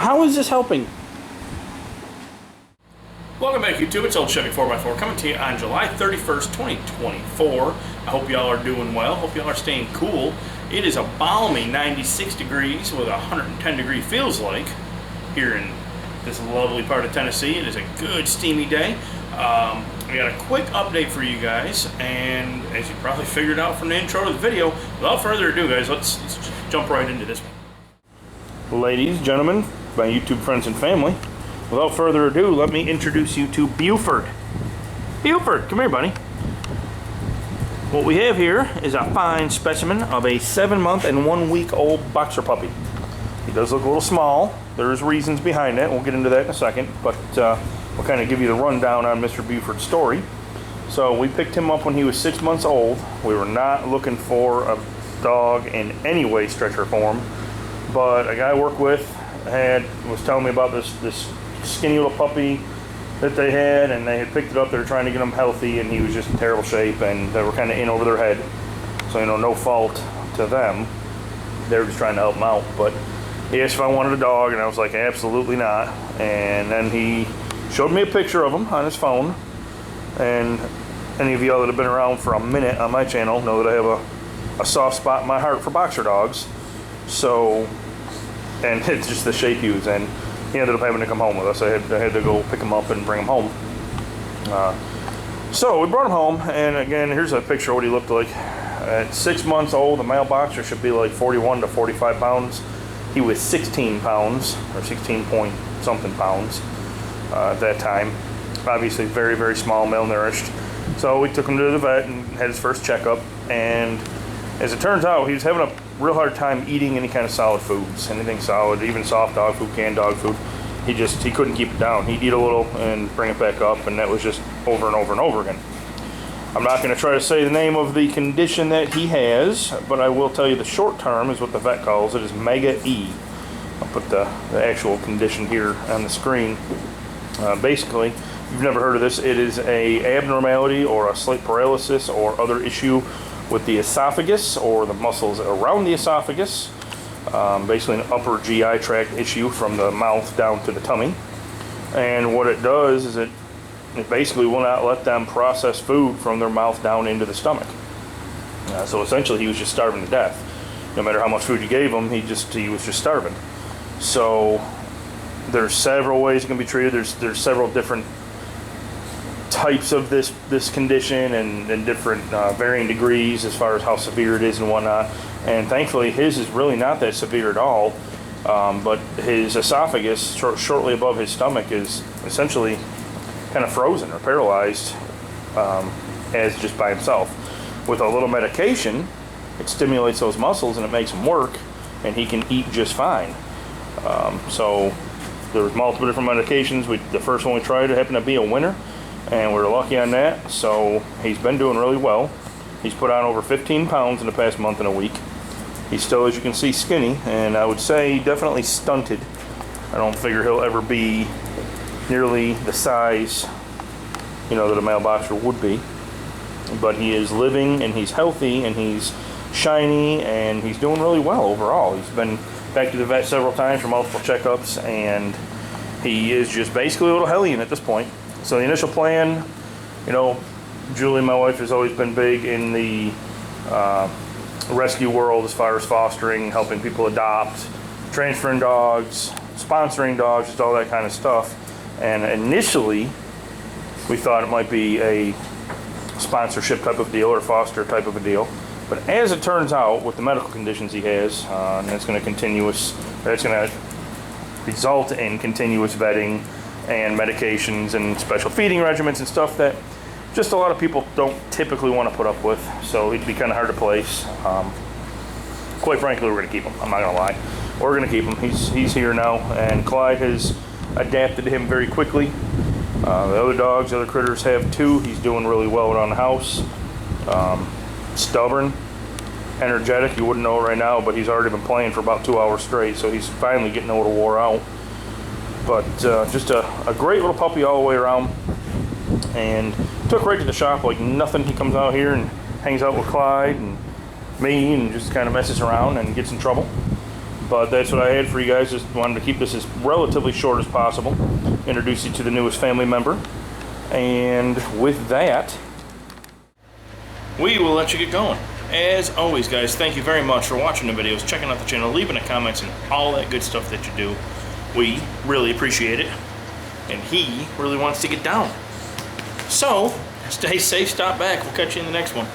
How is this helping? Welcome back, YouTube. It's Old Chevy 4x4 coming to you on July 31st, 2024. I hope y'all are doing well. Hope y'all are staying cool. It is a balmy 96 degrees with 110 degree feels like here in this lovely part of Tennessee. It is a good steamy day. I got a quick update for you guys, and as you probably figured out from the intro to the video, without further ado, guys, let's just jump right into this one. Ladies, gentlemen, my YouTube friends and family, without further ado, let me introduce you to Buford. Buford, come here, buddy. What we have here is a fine specimen of a 7-month and 1-week-old boxer puppy. He does look a little small. There's reasons behind that. We'll get into that in a second, but we'll kind of give you the rundown on Mr. Buford's story. So we picked him up when he was 6 months old. We were not looking for a dog in any way, stretch or form, but a guy I work with was telling me about this skinny little puppy that they had, and they had picked it up. They were trying to get him healthy, and he was just in terrible shape, and they were kind of in over their head. So, you know, no fault to them. They were just trying to help him out. But he asked if I wanted a dog, and I was like, absolutely not. And then he showed me a picture of him on his phone. And any of y'all that have been around for a minute on my channel know that I have a soft spot in my heart for boxer dogs. So, and it's just the shape he was in. He ended up having to come home with us. I had to go pick him up and bring him home. So we brought him home, and again, here's a picture of what he looked like. At 6 months old, a male boxer should be like 41 to 45 pounds. He was 16 pounds, or 16 point something pounds at that time. Obviously very, very small, malnourished. So we took him to the vet and had his first checkup, and as it turns out, he was having a real hard time eating any kind of solid foods, anything solid, even soft dog food, canned dog food. He couldn't keep it down. He'd eat a little and bring it back up, and that was just over and over and over again. I'm not going to try to say the name of the condition that he has, but I will tell you the short term is what the vet calls it, is Mega E. I'll put the actual condition here on the screen. Basically, if you've never heard of this, it is a abnormality or a slight paralysis or other issue with the esophagus or the muscles around the esophagus. Basically an upper GI tract issue from the mouth down to the tummy. And what it does is it basically will not let them process food from their mouth down into the stomach. So essentially he was just starving to death. No matter how much food you gave him, he was just starving. So there's several ways it can be treated. There's several different types of this condition and different varying degrees as far as how severe it is and whatnot. And thankfully his is really not that severe at all, but his esophagus shortly above his stomach is essentially kind of frozen or paralyzed as just by himself. With a little medication, it stimulates those muscles and it makes him work, and he can eat just fine. So there was multiple different medications. The first one we tried happened to be a winner, and we were lucky on that. So he's been doing really well. He's put on over 15 pounds in the past month and a week. He's still, as you can see, skinny, and I would say definitely stunted. I don't figure he'll ever be nearly the size, you know, that a male boxer would be. But he is living, and he's healthy, and he's shiny, and he's doing really well overall. He's been back to the vet several times for multiple checkups, and he is just basically a little hellion at this point. So the initial plan, you know, Julie, my wife, has always been big in the rescue world as far as fostering, helping people adopt, transferring dogs, sponsoring dogs, just all that kind of stuff. And initially, we thought it might be a sponsorship type of deal or foster type of a deal. But as it turns out, with the medical conditions he has, and it's going to result in continuous vetting and medications and special feeding regimens and stuff that just a lot of people don't typically want to put up with. So he'd be kind of hard to place. Quite frankly, we're going to keep him. I'm not going to lie. We're going to keep him. He's here now, and Clyde has adapted to him very quickly. The other dogs, the other critters have too. He's doing really well around the house. Stubborn, energetic. You wouldn't know it right now, but he's already been playing for about 2 hours straight, so he's finally getting a little wore out. But just a great little puppy all the way around, and took right to the shop like nothing. He comes out here and hangs out with Clyde and me and just kind of messes around and gets in trouble. But that's what I had for you guys. Just wanted to keep this as relatively short as possible. Introduce you to the newest family member. And with that, we will let you get going. As always, guys, thank you very much for watching the videos, checking out the channel, leaving the comments, and all that good stuff that you do. We really appreciate it. And he really wants to get down. So, stay safe, stop back. We'll catch you in the next one.